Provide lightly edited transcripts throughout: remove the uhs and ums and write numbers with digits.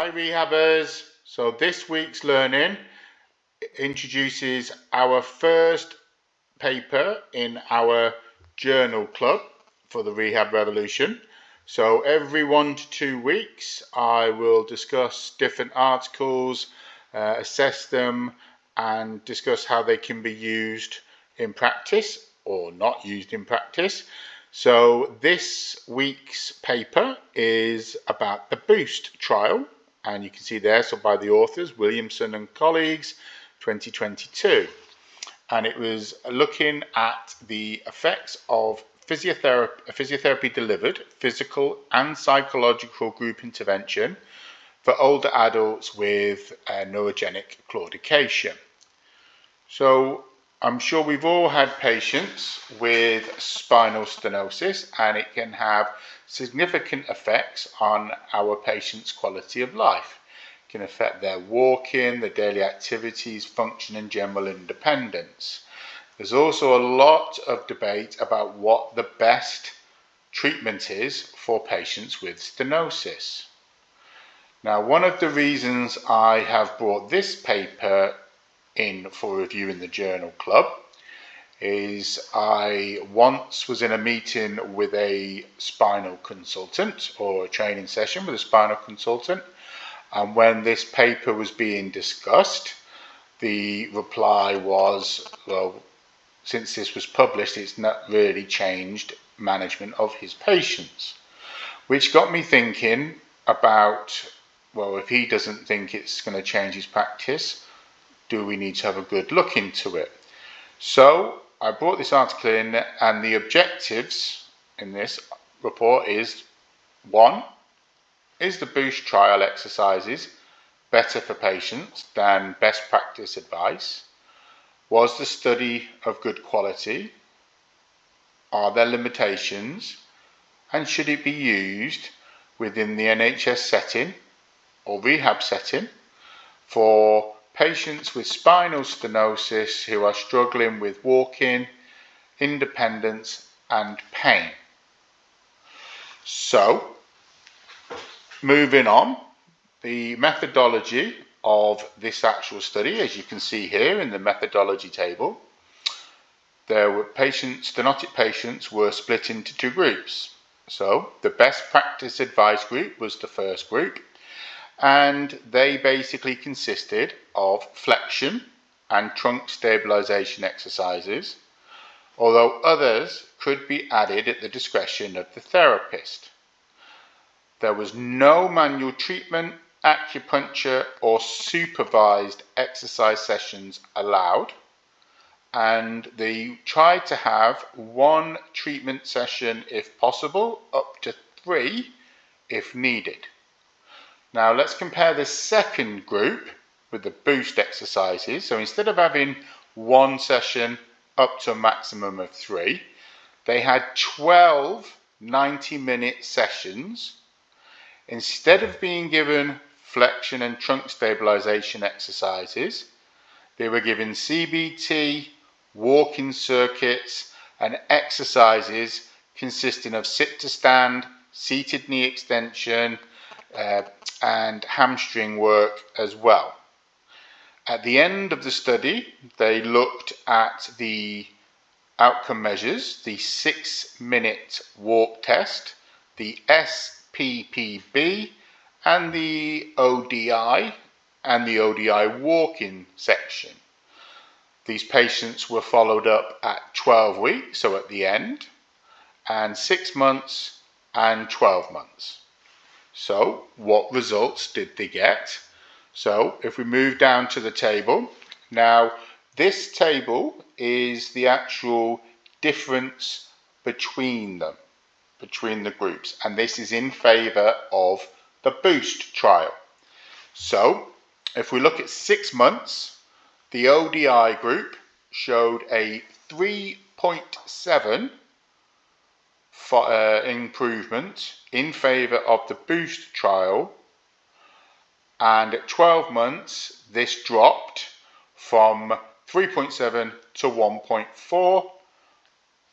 Hi Rehabbers! So this week's learning introduces our first paper in our journal club for the Rehab Revolution. So every 1 to 2 weeks I will discuss different articles, assess them and discuss how they can be used in practice or not used in practice. So this week's paper is about the BOOST trial, and you can see there, so by the authors, Williamson and colleagues, 2022. And it was looking at the effects of physiotherapy delivered physical and psychological group intervention for older adults with neurogenic claudication. So I'm sure we've all had patients with spinal stenosis, and it can have significant effects on our patients' quality of life. It can affect their walking, their daily activities, function and general independence. There's also a lot of debate about what the best treatment is for patients with stenosis. Now, one of the reasons I have brought this paper in for review in the journal club is I once was in a meeting with a spinal consultant, or a training session with a spinal consultant, and when this paper was being discussed, the reply was, well, since this was published, it's not really changed management of his patients, which got me thinking about, well, if he doesn't think it's going to change his practice, do we need to have a good look into it? So I brought this article in, and the objectives in this report is: 1, is the BOOST trial exercises better for patients than best practice advice? Was the study of good quality? Are there limitations? And should it be used within the NHS setting or rehab setting for patients with spinal stenosis who are struggling with walking, independence and pain? So, moving on, the methodology of this actual study, as you can see here in the methodology table, there were stenotic patients were split into 2 groups. So the best practice advice group was the first group, and they basically consisted of flexion and trunk stabilization exercises, although others could be added at the discretion of the therapist. There was no manual treatment, acupuncture or supervised exercise sessions allowed, and they tried to have 1 treatment session if possible, up to 3 if needed. Now let's compare the second group with the BOOST exercises. So instead of having 1 session up to a maximum of 3, they had 12 90-minute sessions. Instead of being given flexion and trunk stabilization exercises, they were given CBT, walking circuits and exercises consisting of sit to stand, seated knee extension, and hamstring work as well. At the end of the study, they looked at the outcome measures: the 6-minute walk test, the SPPB, and the ODI, and the ODI walking section. These patients were followed up at 12 weeks, so at the end, and 6 months and 12 months. So what results did they get? So if we move down to the table, now this table is the actual difference between them, between the groups, and this is in favour of the BOOST trial. So if we look at 6 months, the ODI group showed a 3.7 improvement in favour of the BOOST trial, and at 12 months this dropped from 3.7 to 1.4.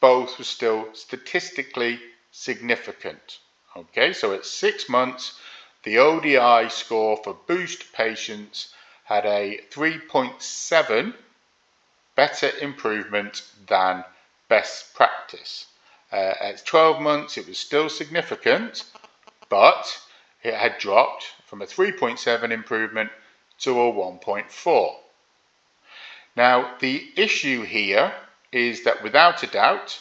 Both were still statistically significant. Okay, so at 6 months the ODI score for boost patients had a 3.7 better improvement than best practice. At 12 months it was still significant, but it had dropped from a 3.7 improvement to a 1.4. Now the issue here is that without a doubt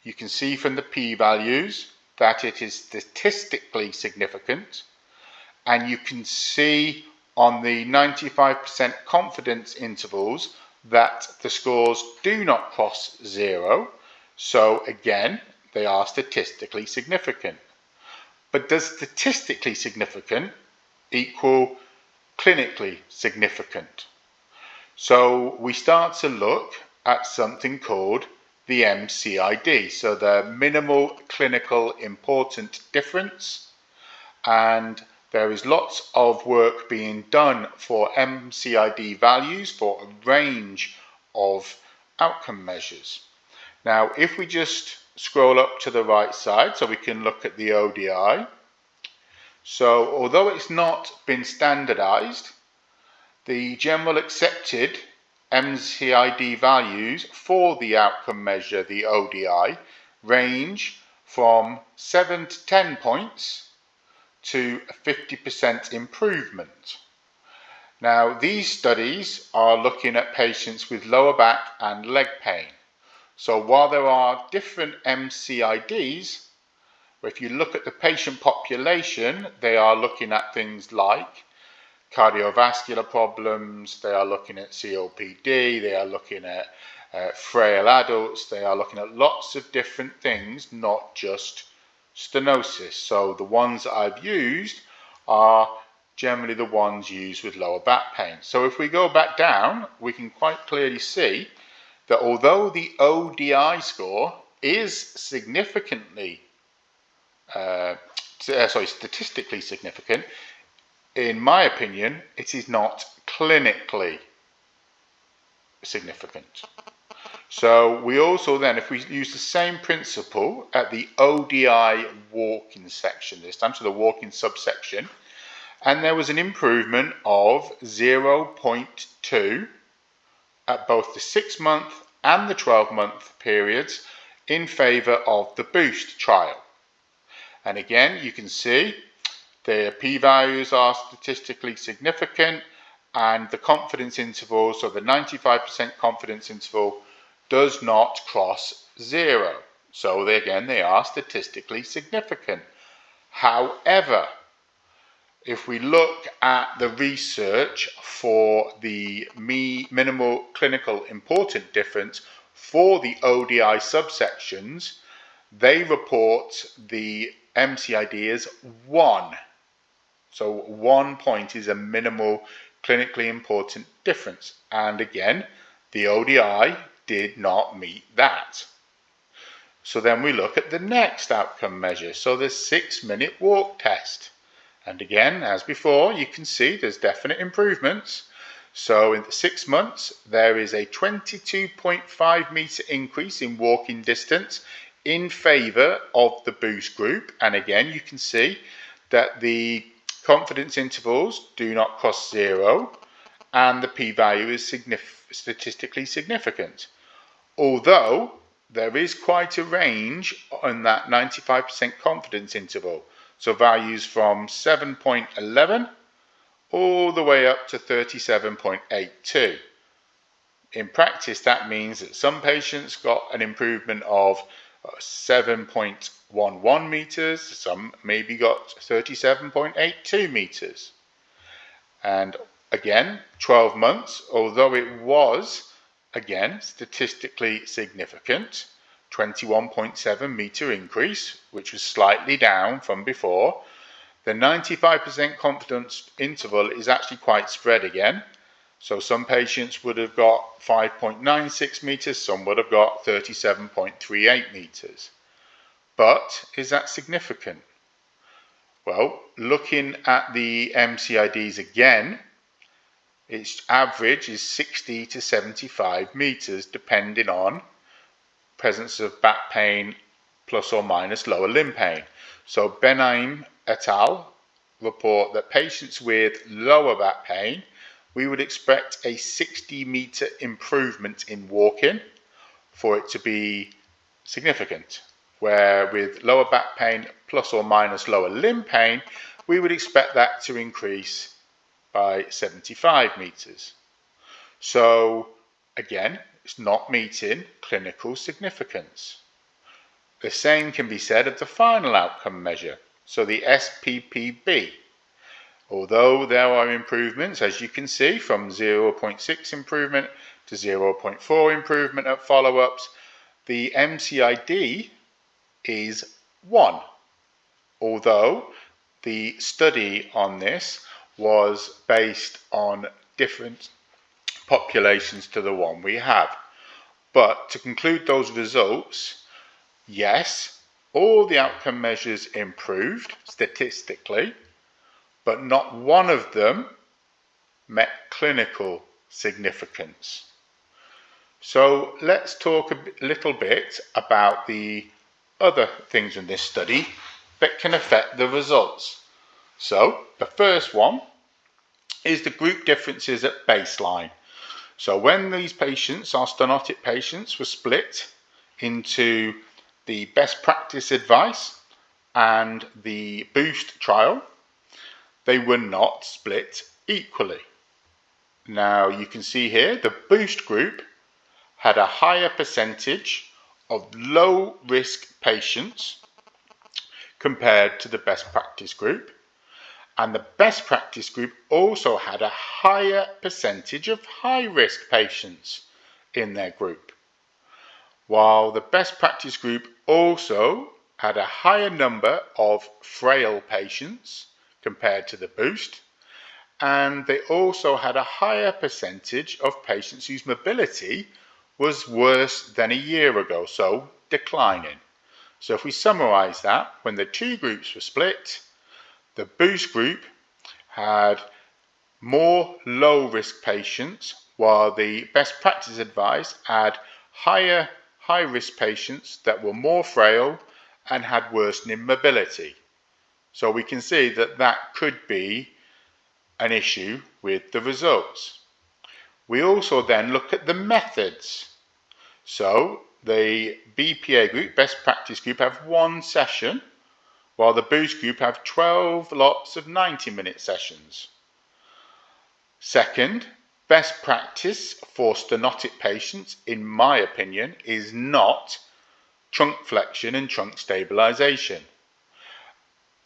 you can see from the p-values that it is statistically significant, and you can see on the 95% confidence intervals that the scores do not cross 0. So again, they are statistically significant. But does statistically significant equal clinically significant? So we start to look at something called the MCID, so the minimal clinical important difference, and there is lots of work being done for MCID values for a range of outcome measures. Now if we just scroll up to the right side so we can look at the ODI. So although it's not been standardized, the general accepted MCID values for the outcome measure, the ODI, range from 7 to 10 points to a 50% improvement. Now these studies are looking at patients with lower back and leg pain. So while there are different MCIDs, if you look at the patient population, they are looking at things like cardiovascular problems, they are looking at COPD, they are looking at frail adults, they are looking at lots of different things, not just stenosis. So the ones that I've used are generally the ones used with lower back pain. So if we go back down, we can quite clearly see that although the ODI score is significantly, statistically significant, in my opinion, it is not clinically significant. So we also then, if we use the same principle at the ODI walking section this time, so the walking subsection, and there was an improvement of 0.2 at both the 6-month and the 12-month periods in favour of the boost trial. And again, you can see the p-values are statistically significant, and the confidence interval, so the 95% confidence interval, does not cross 0. So they are statistically significant. However, if we look at the research for the minimal clinical important difference for the ODI subsections, they report the MCID as 1. So 1 point is a minimal clinically important difference. And again, the ODI did not meet that. So then we look at the next outcome measure. So the 6-minute walk test. And again, as before, you can see there's definite improvements. So in the 6 months, there is a 22.5 metre increase in walking distance in favour of the boost group. And again, you can see that the confidence intervals do not cross 0, and the p-value is statistically significant. Although there is quite a range on that 95% confidence interval, so values from 7.11 all the way up to 37.82. In practice, that means that some patients got an improvement of 7.11 meters, some maybe got 37.82 meters. And again, 12 months, although it was again statistically significant, 21.7 meter increase, which was slightly down from before, the 95% confidence interval is actually quite spread again. So some patients would have got 5.96 meters, some would have got 37.38 meters. But is that significant? Well, looking at the MCIDs again, its average is 60 to 75 meters, depending on presence of back pain plus or minus lower limb pain. So Benaim et al. report that patients with lower back pain, we would expect a 60-meter improvement in walking for it to be significant, where with lower back pain plus or minus lower limb pain, we would expect that to increase by 75 meters. So again, it's not meeting clinical significance. The same can be said of the final outcome measure, so the SPPB. Although there are improvements, as you can see, from 0.6 improvement to 0.4 improvement at follow-ups, the MCID is 1. Although the study on this was based on different populations to the one we have. But to conclude those results, yes, all the outcome measures improved statistically, but not one of them met clinical significance. So let's talk a little bit about the other things in this study that can affect the results. So the first one is the group differences at baseline. So when these patients, our stenotic patients, were split into the best practice advice and the boost trial, they were not split equally. Now you can see here the boost group had a higher percentage of low risk patients compared to the best practice group, and the best practice group also had a higher percentage of high risk patients in their group, while the best practice group also had a higher number of frail patients compared to the boost, and they also had a higher percentage of patients whose mobility was worse than a year ago, so declining. So if we summarize that, when the two groups were split, the boost group had more low risk patients, while the best practice advice had higher high risk patients that were more frail and had worsening mobility. So we can see that that could be an issue with the results. We also then look at the methods. So the BPA group, best practice group, have 1 session, while the boost group have 12 lots of 90-minute sessions. Second, best practice for stenotic patients, in my opinion, is not trunk flexion and trunk stabilization.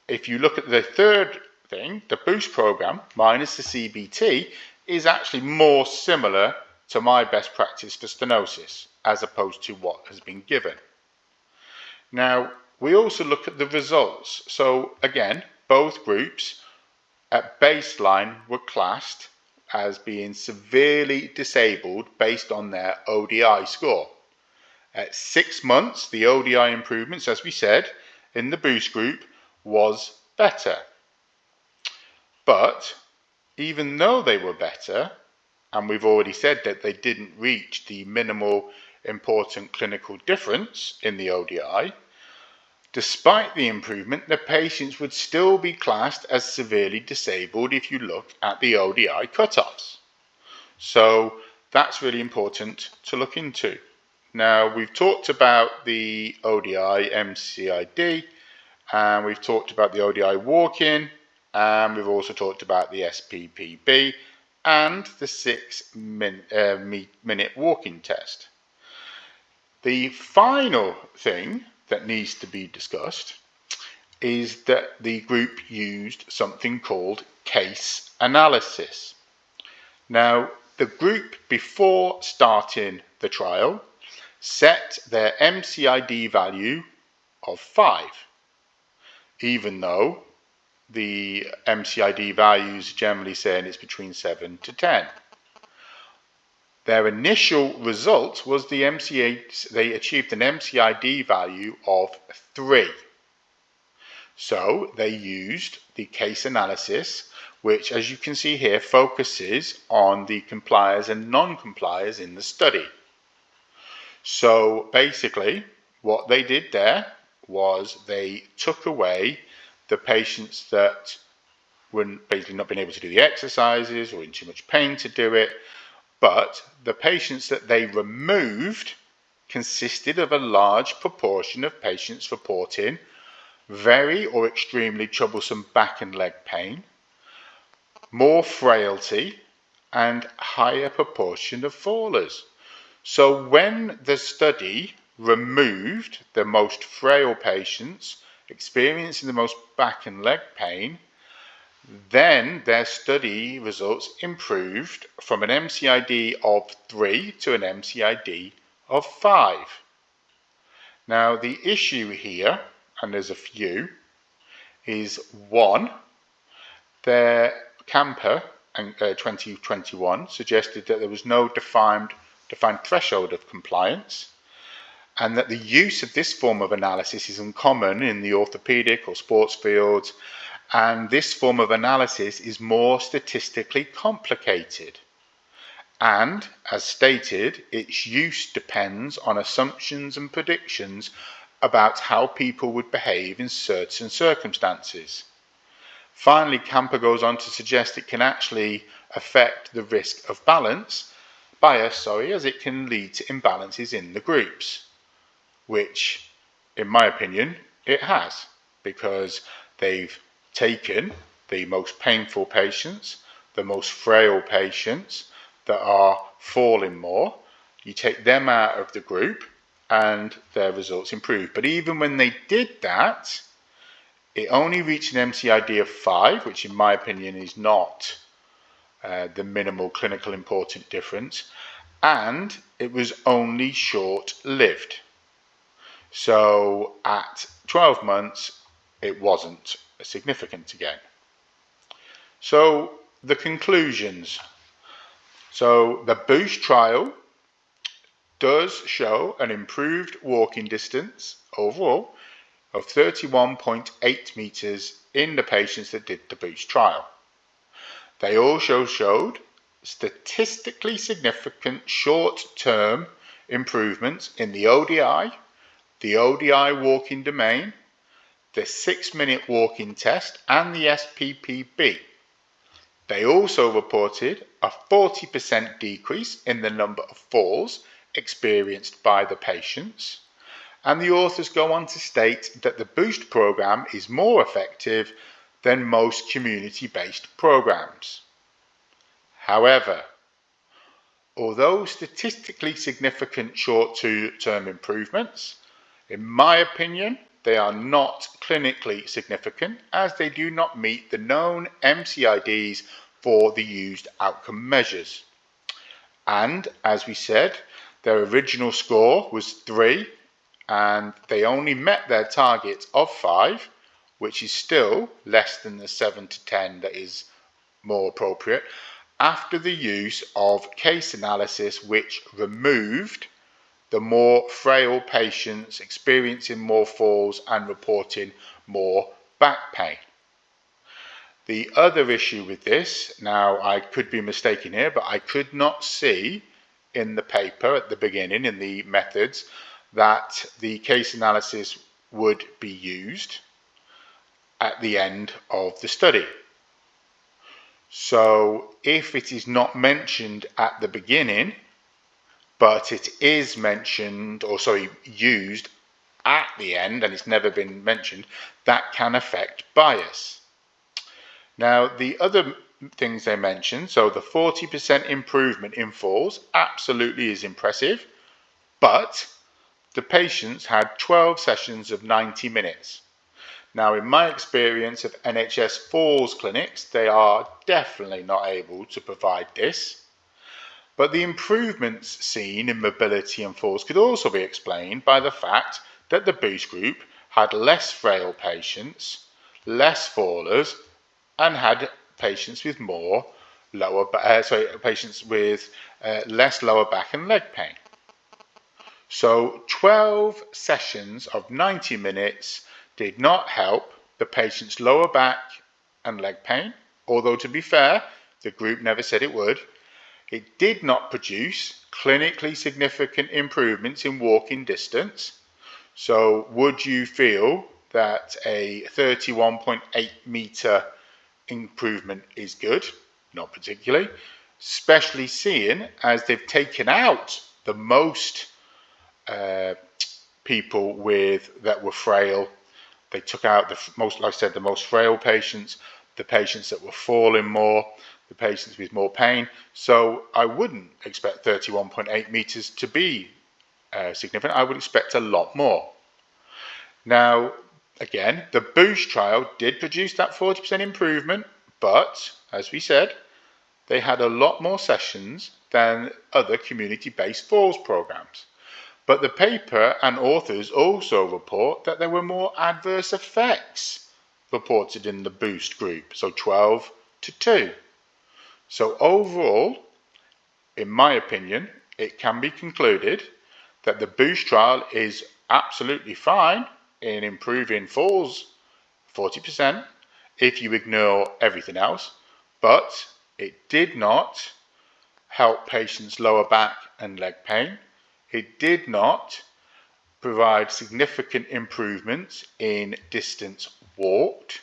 If you look at the third thing, the boost program minus the CBT is actually more similar to my best practice for stenosis as opposed to what has been given. Now, we also look at the results. So again, both groups at baseline were classed as being severely disabled based on their ODI score. At 6 months, the ODI improvements, as we said, in the boost group was better. But even though they were better, and we've already said that they didn't reach the minimal important clinical difference in the ODI, despite the improvement, the patients would still be classed as severely disabled if you look at the ODI cutoffs. So that's really important to look into. Now, we've talked about the ODI MCID, and we've talked about the ODI walk-in, and we've also talked about the SPPB and the 6-minute walking test. The final thing that needs to be discussed is that the group used something called case analysis. Now, the group before starting the trial set their MCID value of 5, even though the MCID values generally saying it's between 7 to 10. Their initial result was they achieved an MCID value of 3. So they used the case analysis, which, as you can see here, focuses on the compliers and non-compliers in the study. So basically, what they did there was they took away the patients that wouldn't basically not been able to do the exercises or in too much pain to do it. But the patients that they removed consisted of a large proportion of patients reporting very or extremely troublesome back and leg pain, more frailty, and higher proportion of fallers. So when the study removed the most frail patients experiencing the most back and leg pain, then their study results improved from an MCID of 3 to an MCID of 5. Now the issue here, and there's a few, is one, their Camper 2021 suggested that there was no defined threshold of compliance, and that the use of this form of analysis is uncommon in the orthopedic or sports fields, and this form of analysis is more statistically complicated. And, as stated, its use depends on assumptions and predictions about how people would behave in certain circumstances. Finally, Camper goes on to suggest it can actually affect the risk of bias, as it can lead to imbalances in the groups, which, in my opinion, it has, because they've taken the most painful patients, the most frail patients that are falling more, you take them out of the group and their results improve. But even when they did that, it only reached an MCID of 5, which in my opinion is not the minimal clinical important difference, and it was only short-lived. So at 12 months, it wasn't significant again. So the conclusions. So the BOOST trial does show an improved walking distance overall of 31.8 meters in the patients that did the BOOST trial. They also showed statistically significant short-term improvements in the ODI walking domain, the 6-minute walking test, and the SPPB. They also reported a 40% decrease in the number of falls experienced by the patients. And the authors go on to state that the BOOST program is more effective than most community-based programs. However, although statistically significant short-term improvements, in my opinion, they are not clinically significant, as they do not meet the known MCIDs for the used outcome measures. And as we said, their original score was 3, and they only met their target of 5, which is still less than the 7 to 10 that is more appropriate, after the use of case analysis, which removed the more frail patients experiencing more falls and reporting more back pain. The other issue with this, now I could be mistaken here, but I could not see in the paper at the beginning, in the methods, that the case analysis would be used at the end of the study. So if it is not mentioned at the beginning, but it is mentioned, or used at the end, and it's never been mentioned, that can affect bias. Now, the other things they mentioned, so the 40% improvement in falls absolutely is impressive, but the patients had 12 sessions of 90 minutes. Now, in my experience of NHS falls clinics, they are definitely not able to provide this. But the improvements seen in mobility and falls could also be explained by the fact that the BOOST group had less frail patients, less fallers, and had patients with less lower back and leg pain. So 12 sessions of 90 minutes did not help the patient's lower back and leg pain, although to be fair, the group never said it would. It did not produce clinically significant improvements in walking distance. So would you feel that a 31.8 meter improvement is good, not particularly, especially seeing as they've taken out the most people that were frail. They took out the most, like I said, the most frail patients, the patients that were falling more, the patients with more pain. So I wouldn't expect 31.8 meters to be significant. I would expect a lot more. Now, again, the Boost trial did produce that 40% improvement, but as we said, they had a lot more sessions than other community-based falls programs. But the paper and authors also report that there were more adverse effects reported in the Boost group, so 12 to 2. So overall, in my opinion, it can be concluded that the Boost trial is absolutely fine in improving falls 40% if you ignore everything else, but it did not help patients' lower back and leg pain. It did not provide significant improvements in distance walked.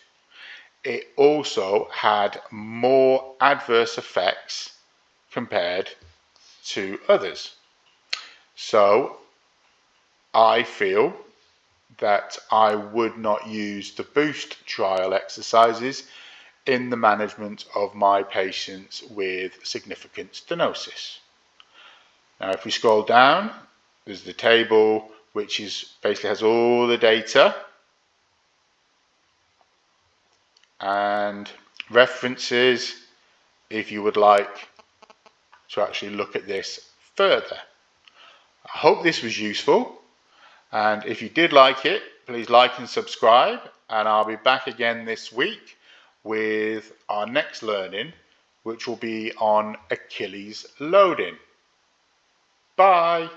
It also had more adverse effects compared to others. So I feel that I would not use the Boost trial exercises in the management of my patients with significant stenosis. Now if we scroll down, there's the table which is basically has all the data and references if you would like to actually look at this further. I hope this was useful, and if you did like it, please like and subscribe, and I'll be back again this week with our next learning, which will be on Achilles loading. Bye.